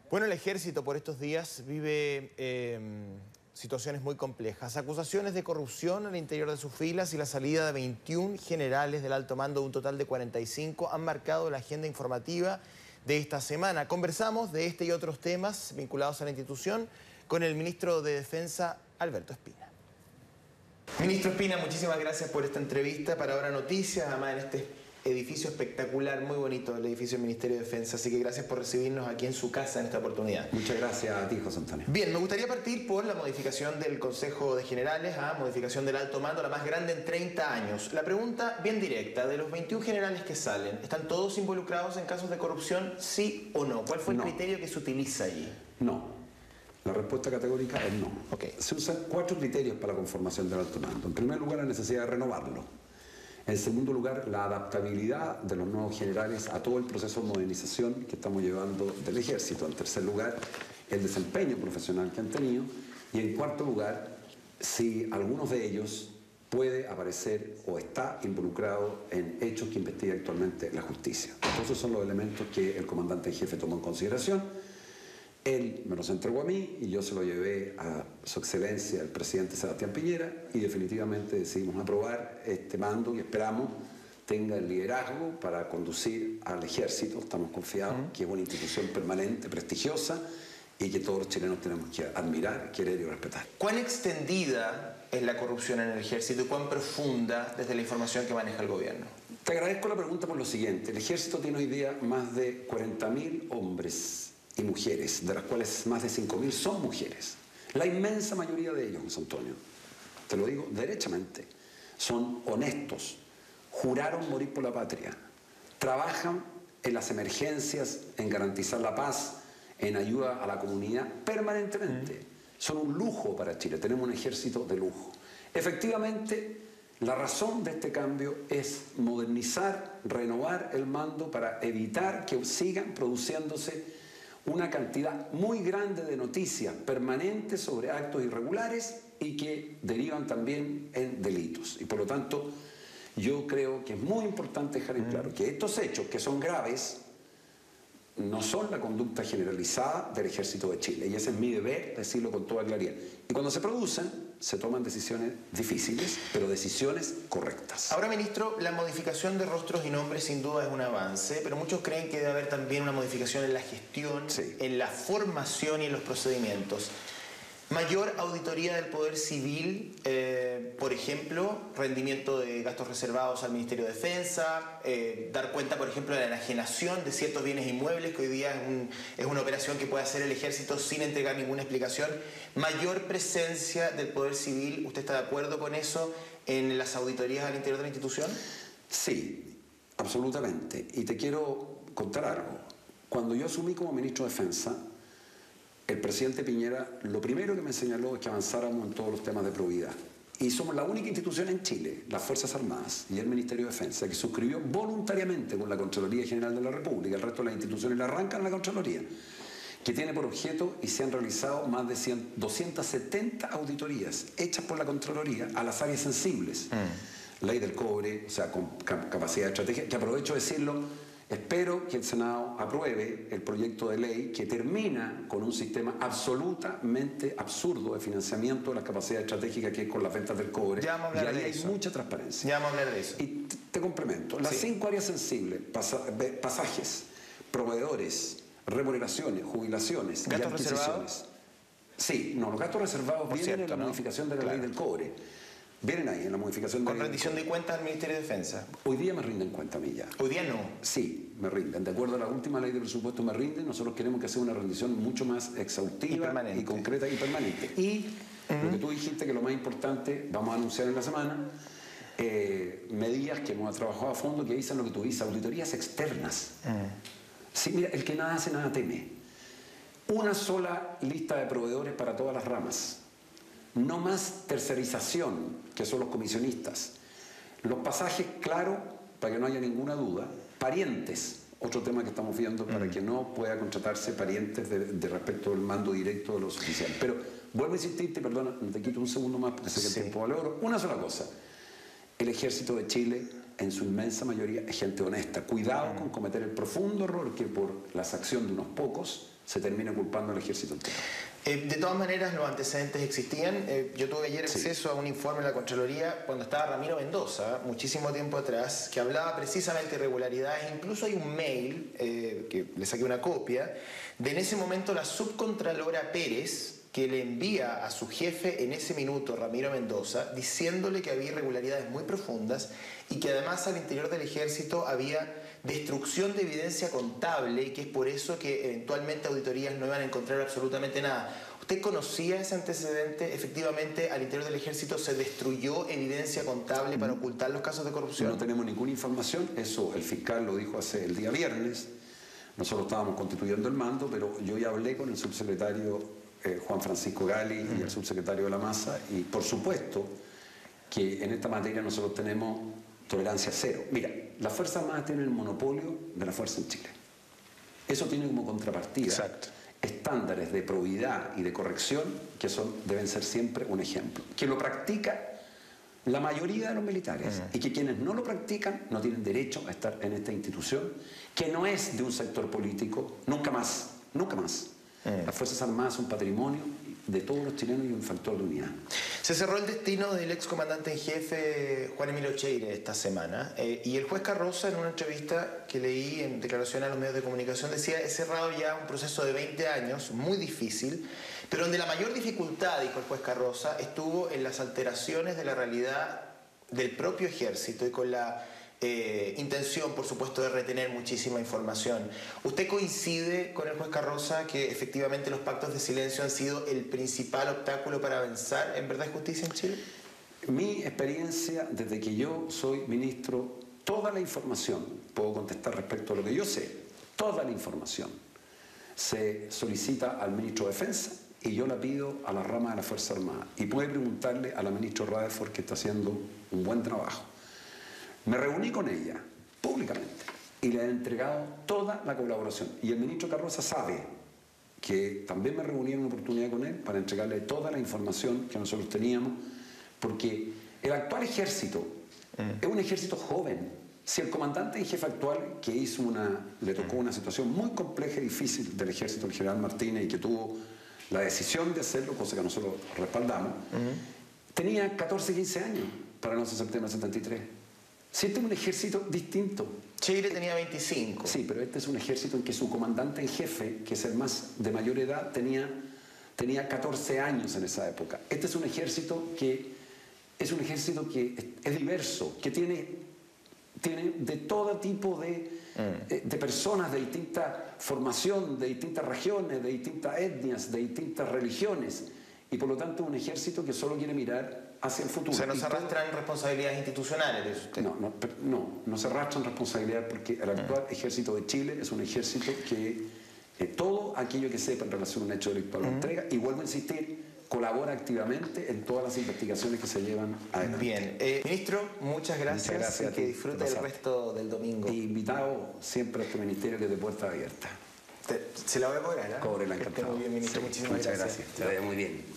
Bueno, el ejército por estos días vive situaciones muy complejas. Acusaciones de corrupción al interior de sus filas y la salida de 21 generales del alto mando, un total de 45, han marcado la agenda informativa de esta semana. Conversamos de este y otros temas vinculados a la institución con el ministro de Defensa, Alberto Espina. Ministro Espina, muchísimas gracias por esta entrevista para Hora Noticias, además en este edificio espectacular, muy bonito, el edificio del Ministerio de Defensa, así que gracias por recibirnos aquí en su casa en esta oportunidad. Muchas gracias a ti, José Antonio. Bien, me gustaría partir por la modificación del Consejo de Generales, modificación del alto mando, la más grande en 30 años. La pregunta bien directa, de los 21 generales que salen, ¿están todos involucrados en casos de corrupción, sí o no? ¿Cuál fue el criterio que se utiliza allí? No. La respuesta categórica es no. Okay. Se usan 4 criterios para la conformación del alto mando. En primer lugar, la necesidad de renovarlo. En segundo lugar, la adaptabilidad de los nuevos generales a todo el proceso de modernización que estamos llevando del ejército. En tercer lugar, el desempeño profesional que han tenido. Y en cuarto lugar, si algunos de ellos puede aparecer o está involucrado en hechos que investiga actualmente la justicia. Esos son los elementos que el comandante en jefe tomó en consideración. Él me los entregó a mí y yo se lo llevé a su excelencia, el presidente Sebastián Piñera, y definitivamente decidimos aprobar este mando y esperamos tenga el liderazgo para conducir al ejército. Estamos confiados que es una institución permanente, prestigiosa, y que todos los chilenos tenemos que admirar, querer y respetar. ¿Cuán extendida es la corrupción en el ejército y cuán profunda desde la información que maneja el gobierno? Te agradezco la pregunta por lo siguiente. El ejército tiene hoy día más de 40.000 hombres y mujeres, de las cuales más de 5.000 son mujeres. La inmensa mayoría de ellos, José Antonio, te lo digo derechamente, son honestos, juraron morir por la patria, trabajan en las emergencias, en garantizar la paz, en ayuda a la comunidad permanentemente. Son un lujo para Chile, tenemos un ejército de lujo. Efectivamente, la razón de este cambio es modernizar, renovar el mando para evitar que sigan produciéndose una cantidad muy grande de noticias permanentes sobre actos irregulares y que derivan también en delitos. Y por lo tanto, yo creo que es muy importante dejar en claro que estos hechos, que son graves, no son la conducta generalizada del Ejército de Chile. Y ese es mi deber decirlo con toda claridad. Y cuando se producen, se toman decisiones difíciles, pero decisiones correctas. Ahora, ministro, la modificación de rostros y nombres sin duda es un avance, pero muchos creen que debe haber también una modificación en la gestión, en la formación y en los procedimientos. Mayor auditoría del Poder Civil, por ejemplo, rendimiento de gastos reservados al Ministerio de Defensa, dar cuenta, por ejemplo, de la enajenación de ciertos bienes inmuebles, que hoy día es una operación que puede hacer el Ejército sin entregar ninguna explicación. Mayor presencia del Poder Civil, ¿usted está de acuerdo con eso en las auditorías al interior de la institución? Sí, absolutamente. Y te quiero contar algo. Cuando yo asumí como ministro de Defensa, el presidente Piñera lo primero que me señaló es que avanzáramos en todos los temas de probidad. Y somos la única institución en Chile, las Fuerzas Armadas y el Ministerio de Defensa, que suscribió voluntariamente con la Contraloría General de la República. El resto de las instituciones le arrancan la Contraloría, que tiene por objeto y se han realizado más de 270 auditorías hechas por la Contraloría a las áreas sensibles. Ley del cobre, o sea, con capacidad de estrategia, que aprovecho de decirlo. Espero que el Senado apruebe el proyecto de ley que termina con un sistema absolutamente absurdo de financiamiento de las capacidades estratégicas que es con las ventas del cobre. Ya vamos a hablar de eso. Hay mucha transparencia. Ya vamos a hablar de eso. Y te complemento. Las 5 áreas sensibles, pasajes, proveedores, remuneraciones, jubilaciones y adquisiciones. Sí, no, los gastos reservados vienen en la modificación de la ley del cobre. Vienen ahí en la modificación de ¿Con rendición de cuentas al Ministerio de Defensa? Hoy día me rinden cuenta a mí ya. ¿Hoy día no? Sí, me rinden. De acuerdo a la última ley de presupuesto me rinden. Nosotros queremos que sea una rendición mucho más exhaustiva y concreta y permanente. Y lo que tú dijiste, que lo más importante, vamos a anunciar en la semana, medidas que hemos trabajado a fondo que dicen lo que tú dices, auditorías externas. Sí, mira, el que nada hace, nada teme. Una sola lista de proveedores para todas las ramas. No más tercerización, que son los comisionistas. Los pasajes, claro, para que no haya ninguna duda. Parientes, otro tema que estamos viendo para que no pueda contratarse parientes de respecto del mando directo de los oficiales. Pero vuelvo a insistirte, perdona, te quito un segundo más porque sé que el tiempo vale oro. Una sola cosa. El Ejército de Chile en su inmensa mayoría, es gente honesta. Cuidado con cometer el profundo error que por la acción de unos pocos se termina culpando al ejército entero. De todas maneras, los antecedentes existían. Yo tuve ayer acceso a un informe de la Contraloría cuando estaba Ramiro Mendoza, muchísimo tiempo atrás, que hablaba precisamente de irregularidades. Incluso hay un mail, que le saqué una copia, de en ese momento la subcontralora Pérez, que le envía a su jefe en ese minuto, Ramiro Mendoza, diciéndole que había irregularidades muy profundas y que además al interior del ejército había destrucción de evidencia contable y que es por eso que eventualmente auditorías no iban a encontrar absolutamente nada. ¿Usted conocía ese antecedente? Efectivamente, al interior del ejército se destruyó evidencia contable para ocultar los casos de corrupción. No tenemos ninguna información, eso el fiscal lo dijo el día viernes. Nosotros estábamos constituyendo el mando, pero yo ya hablé con el subsecretario Juan Francisco Gali y el subsecretario de la Masa, y por supuesto que en esta materia nosotros tenemos tolerancia cero. Mira, las Fuerzas Armadas tienen el monopolio de la fuerza en Chile. Eso tiene como contrapartida estándares de probidad y de corrección que deben ser siempre un ejemplo. Que lo practica la mayoría de los militares y que quienes no lo practican no tienen derecho a estar en esta institución que no es de un sector político, nunca más, nunca más. Las Fuerzas Armadas son patrimonio de todos los chilenos y un factor de unidad. Se cerró el destino del excomandante en jefe Juan Emilio Cheire esta semana y el juez Carroza, en una entrevista que leí en declaración a los medios de comunicación, decía: he cerrado ya un proceso de 20 años, muy difícil, pero donde la mayor dificultad, dijo el juez Carroza, estuvo en las alteraciones de la realidad del propio ejército y con la intención, por supuesto, de retener muchísima información. ¿Usted coincide con el juez Carroza que efectivamente los pactos de silencio han sido el principal obstáculo para avanzar en verdad y justicia en Chile? Mi experiencia desde que yo soy ministro, toda la información, puedo contestar respecto a lo que yo sé, toda la información se solicita al ministro de Defensa y yo la pido a la rama de la Fuerza Armada. Y puede preguntarle a la ministra Rutherford, que está haciendo un buen trabajo. Me reuní con ella públicamente y le he entregado toda la colaboración. Y el ministro Carroza sabe que también me reuní en una oportunidad con él para entregarle toda la información que nosotros teníamos, porque el actual ejército es un ejército joven. Si el comandante en jefe actual, que le tocó una situación muy compleja y difícil del ejército, el general Martínez, y que tuvo la decisión de hacerlo, cosa que nosotros respaldamos, tenía 14, 15 años para el 11 de septiembre del 73. Si este es un ejército distinto. Chile tenía 25. Sí, pero este es un ejército en que su comandante en jefe, que es el más de mayor edad, tenía 14 años en esa época. Este es un ejército que es diverso, que tiene de todo tipo de personas de distinta formación, de distintas regiones, de distintas etnias, de distintas religiones. Y por lo tanto un ejército que solo quiere mirar hacia el futuro. O sea, no se arrastran responsabilidades institucionales, dice usted. No se arrastran responsabilidades porque el actual ejército de Chile es un ejército que todo aquello que sepa en relación a un hecho delictual lo entrega, y vuelvo a insistir, colabora activamente en todas las investigaciones que se llevan adelante. Bien. Ministro, muchas gracias. Muchas gracias y que disfrute el resto del domingo. Y invitado siempre a este ministerio que es de puerta abierta. Se la voy a cobrar, ¿eh? Cóbrela, encantado. Muy bien, ministro. Sí, muchísimas muchas gracias. Te vaya muy bien.